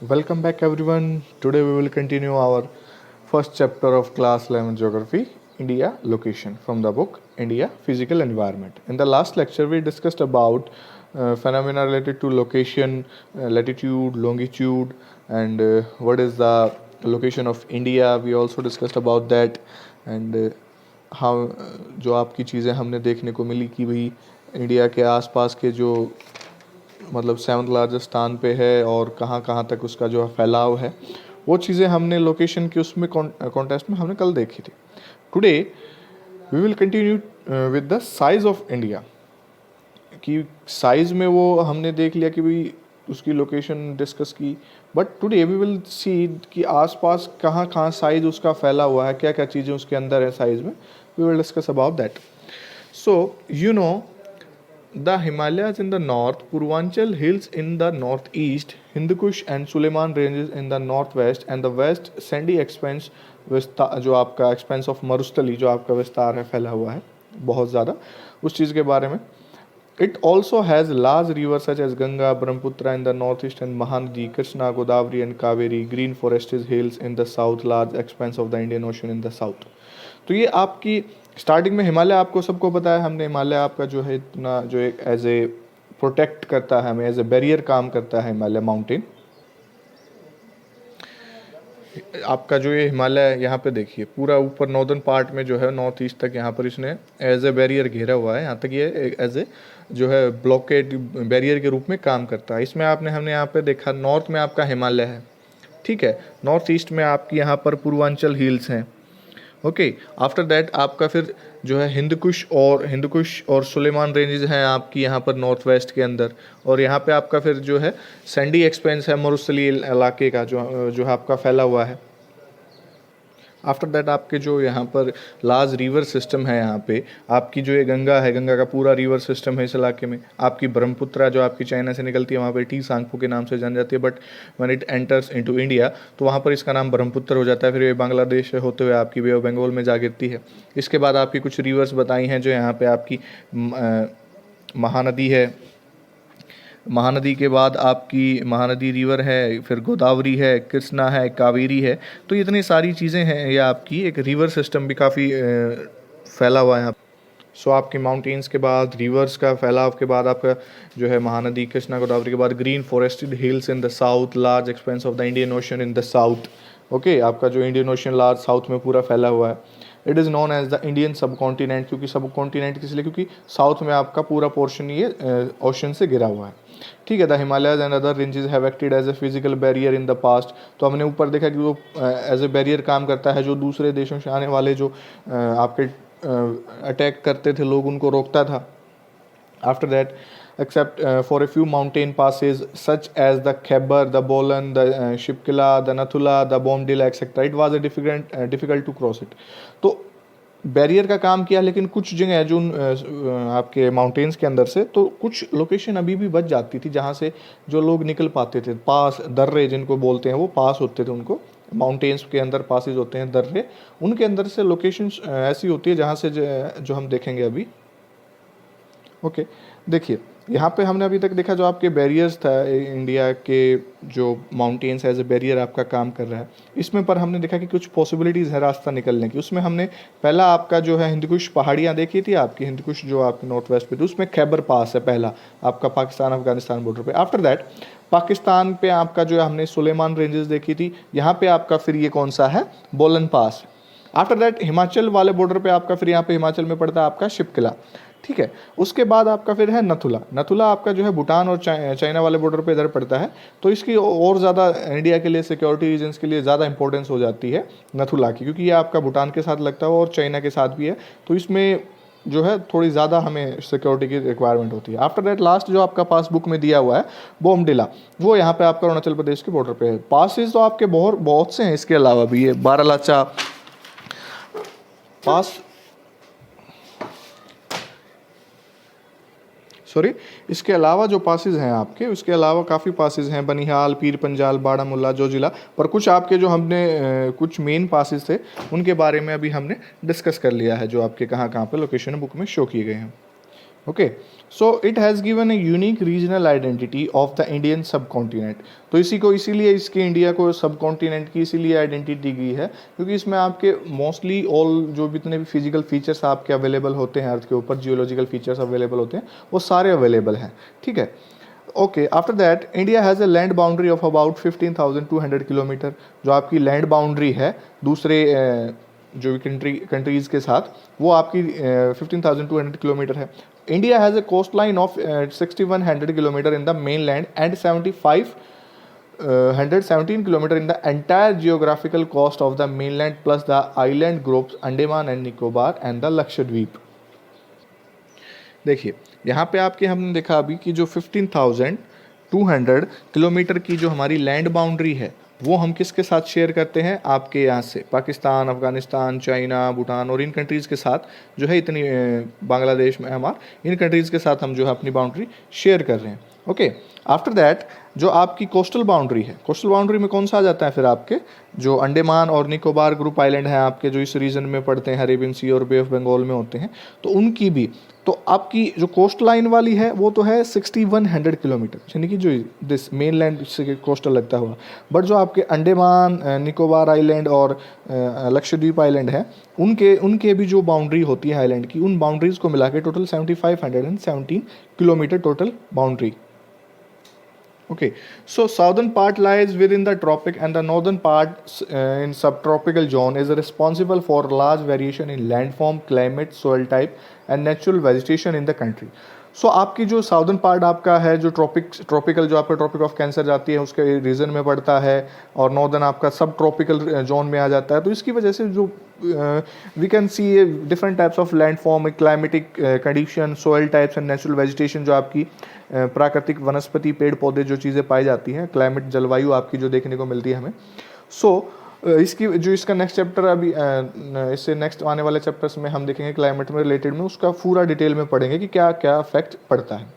Welcome back everyone. Today we will continue our first chapter of class 11 geography, India location from the book India physical environment. In the last lecture we discussed about phenomena related to location, latitude, longitude and what is the location of India. We also discussed about that and how जो आपकी चीज़ें हमने देखने को मिली कि भाई India के आसपास के जो मतलब सेवन्थ लार्जेस्ट स्थान पे है और कहाँ कहाँ तक उसका जो फैलाव है वो चीज़ें हमने लोकेशन की उसमें कॉन्टेस्ट में हमने कल देखी थी. Today we will continue with the size of India कि साइज़ में वो हमने देख लिया कि भाई उसकी लोकेशन डिस्कस की. But today we will see कि आसपास कहाँ कहाँ साइज़ उसका फैला हुआ है, क्या क्या चीज़ें उसके अंदर है साइज़ में. We will discuss about that. So you know the Himalayas in the north, Purvanchal hills in the northeast, Hindu Kush and Suleiman ranges in the northwest and the west sandy expanse जो आपका expense of मरुस्थली जो आपका विस्तार है फैला हुआ है बहुत ज़्यादा उस चीज़ के बारे में. It also has large rivers such as Ganga, Brahmaputra in the northeast and Mahanadi, Krishna, Godavari and Kaveri, green forested hills in the south, large expanse of the Indian Ocean in the south. तो ये आपकी starting में हिमालय आपको सबको पता है. हमने हिमालय आपका जो है इतना जो एक एज ए प्रोटेक्ट करता है हमें एज ए बैरियर काम करता है हिमालय माउंटेन. आपका जो ये हिमालय यहाँ पे देखिए पूरा ऊपर नॉर्दर्न पार्ट में जो है नॉर्थ ईस्ट तक यहाँ पर इसने एज ए बैरियर घेरा हुआ है. यहाँ तक ये एज ए जो है ब्लॉकेड बैरियर के रूप में काम करता है. इसमें हमने यहाँ पे देखा नॉर्थ में आपका हिमालय है, ठीक है. नॉर्थ ईस्ट में आपकी यहाँ पर पूर्वांचल हिल्स हैं. ओके, आफ्टर दैट आपका फिर जो है हिंदकुश और सुलेमान रेंजेस हैं आपकी यहाँ पर नॉर्थ वेस्ट के अंदर. और यहाँ पे आपका फिर जो है सैंडी एक्सपेंस है मरुस्थलीय इलाके का जो है आपका फैला हुआ है. आफ्टर दैट आपके जो यहाँ पर लार्ज रिवर सिस्टम है यहाँ पे आपकी जो ये गंगा है, गंगा का पूरा रिवर सिस्टम है इस इलाके में. आपकी ब्रह्मपुत्रा जो आपकी चाइना से निकलती है वहाँ पे टी सांगपो के नाम से जान जाती है. But when it enters into India तो वहाँ पर इसका नाम ब्रह्मपुत्र हो जाता है. फिर ये बांग्लादेश होते हुए आपकी बे ऑफ बंगाल में जा गिरती है. इसके बाद आपकी कुछ रिवर्स बताई हैं जो यहाँ पे आपकी महानदी है. महानदी के बाद आपकी महानदी रिवर है, फिर गोदावरी है, कृष्णा है, कावेरी है. तो इतनी सारी चीज़ें हैं. ये आपकी एक रिवर सिस्टम भी काफ़ी फैला हुआ है यहाँ. सो आपके माउंटेन्स के बाद रिवर्स का फैलाव के बाद आपका जो है महानदी कृष्णा गोदावरी के बाद green forested hills in the south, large expense of the Indian ocean in the south. Okay, आपका जो इंडियन ओशन लार्ज साउथ में पूरा फैला हुआ है. It is known as the Indian subcontinent. क्योंकि सब कॉन्टिनेंट किस लिए, क्योंकि साउथ में आपका पूरा पोर्शन ये ओशन से घिरा हुआ है, ठीक है. The Himalayas and other ranges have acted as a physical barrier in the past. तो हमने ऊपर देखा कि वो एज ए बैरियर काम करता है जो दूसरे देशों से आने वाले जो आपके अटैक करते थे लोग उनको रोकता था. After that except for a few mountain passes such as the Khyber, the Bolan, the Shipkila, the Nathula, the Bomdila etc. It was a difficult to cross it. तो बैरियर का काम किया लेकिन कुछ जगह है जो आपके माउंटेन्स के अंदर से तो कुछ लोकेशन अभी भी बच जाती थी जहाँ से जो लोग निकल पाते थे. पास दर्रे जिनको बोलते हैं वो पास होते थे, उनको माउंटेन्स के अंदर पासेज होते हैं दर्रे. उनके अंदर से लोकेशंस ऐसी होती है जहाँ से जो हम देखेंगे अभी. ओके, देखिए यहाँ पे हमने अभी तक देखा जो आपके बैरियर्स था इंडिया के जो माउंटेन्स एज ए बैरियर आपका काम कर रहा है. इसमें पर हमने देखा कि कुछ पॉसिबिलिटीज़ है रास्ता निकलने की. उसमें हमने पहला आपका जो है हिंदकुश पहाड़ियाँ देखी थी आपकी, हिंदकुश जो आपके नॉर्थ वेस्ट पे थी उसमें खैबर पास है पहला आपका पाकिस्तान अफगानिस्तान बॉर्डर पे. आफ्टर दैट पाकिस्तान पे आपका जो है हमने सुलेमान रेंजेस देखी थी. यहाँ पे आपका फिर ये कौन सा है, बोलन पास. आफ्टर दैट हिमाचल वाले बॉर्डर पे आपका फिर यहाँ पे हिमाचल में पड़ता है आपका शिपकिला, ठीक है. उसके बाद आपका फिर है नथुला. नथुला आपका जो है भूटान और चाइना वाले बॉर्डर पे इधर पड़ता है. तो इसकी और ज़्यादा इंडिया के लिए सिक्योरिटी रीजन्स के लिए ज़्यादा इंपॉर्टेंस हो जाती है नथुला की, क्योंकि ये आपका भूटान के साथ लगता है और चाइना के साथ भी है. तो इसमें जो है थोड़ी ज़्यादा हमें सिक्योरिटी की रिक्वायरमेंट होती है. आफ्टर दैट लास्ट जो आपका पासबुक में दिया हुआ है बोमडिला, वो यहाँ पे आपका अरुणाचल प्रदेश के बॉर्डर पे है. पासिस तो आपके बहुत से हैं. इसके अलावा भी ये बारालाचा पास इसके अलावा जो पासेज हैं आपके, उसके अलावा काफ़ी पासेज हैं बनिहाल, पीर पंजाल, बारामुल्ला, जोजिला. पर कुछ आपके जो हमने कुछ मेन पासेज थे उनके बारे में अभी हमने डिस्कस कर लिया है जो आपके कहाँ कहाँ पे लोकेशन बुक में शो किए गए हैं. Okay, so it has given a unique regional identity of the Indian सब कॉन्टिनेंट। तो इसीलिए इसके इंडिया को सब कॉन्टिनेंट की इसीलिए आइडेंटिटी दी है क्योंकि इसमें आपके मोस्टली ऑल जो भी इतने भी फिजिकल फीचर्स आपके अवेलेबल होते हैं अर्थ के ऊपर, जियोलॉजिकल फीचर्स अवेलेबल होते हैं, वो सारे अवेलेबल हैं। ठीक है, okay, after that India has a land boundary of about 15,200 kilometre. जो आपकी लैंड बाउंड्री है दूसरे जो भी कंट्रीज़ के साथ, वो आपकी 15,200 किलोमीटर है। India has a coastline of 6,100 kilometre in the mainland and 7,517 kilometre in the entire geographical coast of the mainland plus the island groups Andaman and Nicobar and the Lakshadweep. देखिए यहाँ पे आपके हमने देखा अभी कि जो 15,200 किलोमीटर की जो हमारी लैंड बाउंड्री है वो हम किसके साथ शेयर करते हैं, आपके यहाँ से पाकिस्तान, अफ़गानिस्तान, चाइना, भूटान और इन कंट्रीज़ के साथ जो है इतनी बांग्लादेश, म्यांमार, इन कंट्रीज़ के साथ हम जो है अपनी बाउंड्री शेयर कर रहे हैं। ओके, आफ्टर दैट जो आपकी कोस्टल बाउंड्री है, कोस्टल बाउंड्री में कौन सा आ जाता है फिर आपके जो अंडमान और निकोबार ग्रुप आइलैंड हैं आपके जो इस रीजन में पड़ते हैं, अरेबियन सी और बे ऑफ बंगाल में होते हैं, तो उनकी भी तो आपकी जो कोस्ट लाइन वाली है वो तो है 6,100 किलोमीटर, यानी कि जो दिस मेन लैंड से कोस्टल लगता हुआ, बट जो आपके अंडमान, निकोबार आइलैंड और लक्षद्वीप आइलैंड है उनके भी जो बाउंड्री होती है आइलैंड की, उन बाउंड्रीज़ को मिला के total 7,517 kilometre total boundary. Okay, so southern part lies within the tropic and the northern part in subtropical zone is responsible for large variation in landform, climate, soil type and natural vegetation in the country. So आपकी जो southern part आपका है जो tropical जो आपका tropic of cancer जाती है उसके रीजन में पड़ता है और नॉर्दर्न आपका सब ट्रॉपिकल जोन में आ जाता है, तो इसकी वजह से जो we can see different types of landform, climatic condition, soil types and natural vegetation, जो आपकी प्राकृतिक वनस्पति, पेड़ पौधे जो चीज़ें पाई जाती हैं, क्लाइमेट, जलवायु आपकी जो देखने को मिलती है हमें। इसकी जो इसका नेक्स्ट चैप्टर अभी इससे नेक्स्ट आने वाले चैप्टर्स में हम देखेंगे क्लाइमेट में रिलेटेड में, उसका पूरा डिटेल में पढ़ेंगे कि क्या क्या इफेक्ट पड़ता है।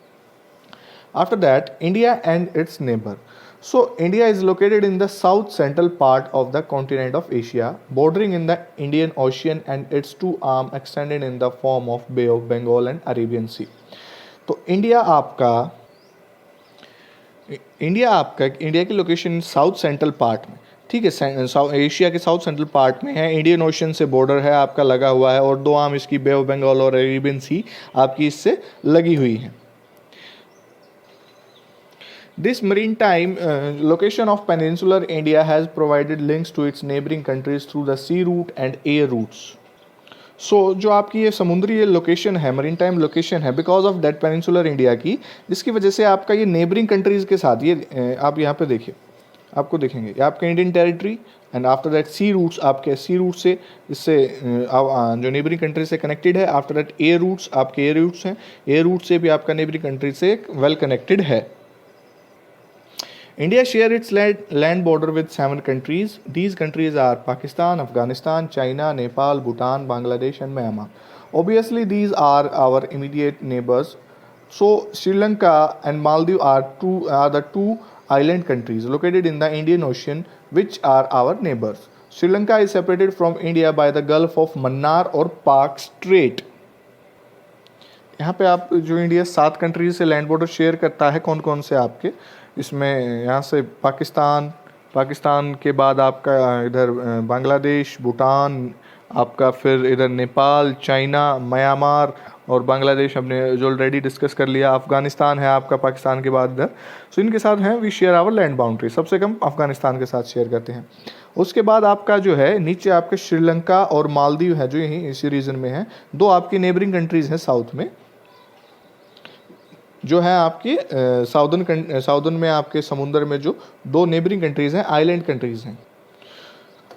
After that India and it's neighbour. So India is located in the south central part of the continent of Asia, bordering in the Indian Ocean and its two arms extended in the form of Bay of Bengal and Arabian Sea. तो India की location south central part में, ठीक है, Asia के south central part में है, Indian ocean से border है आपका लगा हुआ है और दो आर्म इसकी बे ऑफ बंगाल और अरेबियन सी आपकी इससे लगी हुई है। This maritime location of peninsular India has provided links to its neighboring countries through the sea route and air routes. So जो आपकी ये समुद्री ये लोकेशन है, मरीन टाइम लोकेशन है, because of that peninsular India की, जिसकी वजह से आपका ये नेबरिंग कंट्रीज़ के साथ ये आप यहाँ पे देखिए, आपको देखेंगे ये आपका Indian territory and after that sea routes, आपके सी रूट से इससे जो नेबरिंग कंट्री से कनेक्टेड है। आफ्टर दैट एयर रूट्स, आपके एयर रूट्स हैं, एयर रूट से भी आपका नेबरिंग कंट्री से वेल कनेक्टेड है। India share its land border with 7 countries. These countries are Pakistan, Afghanistan, China, Nepal, Bhutan, Bangladesh and Myanmar. Obviously these are our immediate neighbors. So Sri Lanka and Maldives are the two island countries located in the Indian Ocean which are our neighbors. Sri Lanka is separated from India by the Gulf of Mannar or Park Strait. यहाँ पे आप जो India 7 countries से land border share करता है, कौन कौन से आपके इसमें, यहाँ से पाकिस्तान के बाद आपका इधर बांग्लादेश, भूटान, आपका फिर इधर नेपाल, चाइना, म्यांमार और बांग्लादेश हमने जो ऑलरेडी डिस्कस कर लिया, अफगानिस्तान है आपका पाकिस्तान के बाद इधर। सो इनके साथ हैं we share our land boundary, सबसे कम अफगानिस्तान के साथ शेयर करते हैं। उसके बाद आपका जो है नीचे आपके श्रीलंका और मालदीव है जो यहीं इसी रीजन में है, दो आपकी नेबरिंग कंट्रीज़ हैं साउथ में, जो है आपके साउदर्न में आपके समुद्र में जो दो नेबरिंग कंट्रीज़ हैं, आइलैंड कंट्रीज़ हैं।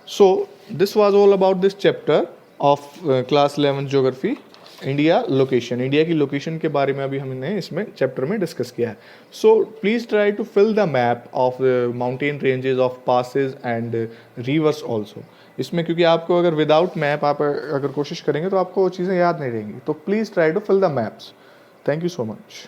So this was all about this chapter of class 11 geography, India location. India की लोकेशन के बारे में अभी हमने इसमें चैप्टर में डिस्कस किया है। So please try to fill the map of mountain ranges of passes and rivers also. इसमें क्योंकि आपको अगर विदाउट मैप आप अगर कोशिश करेंगे तो आपको वो चीज़ें याद नहीं रहेंगी, तो please try to fill the maps. Thank you so much.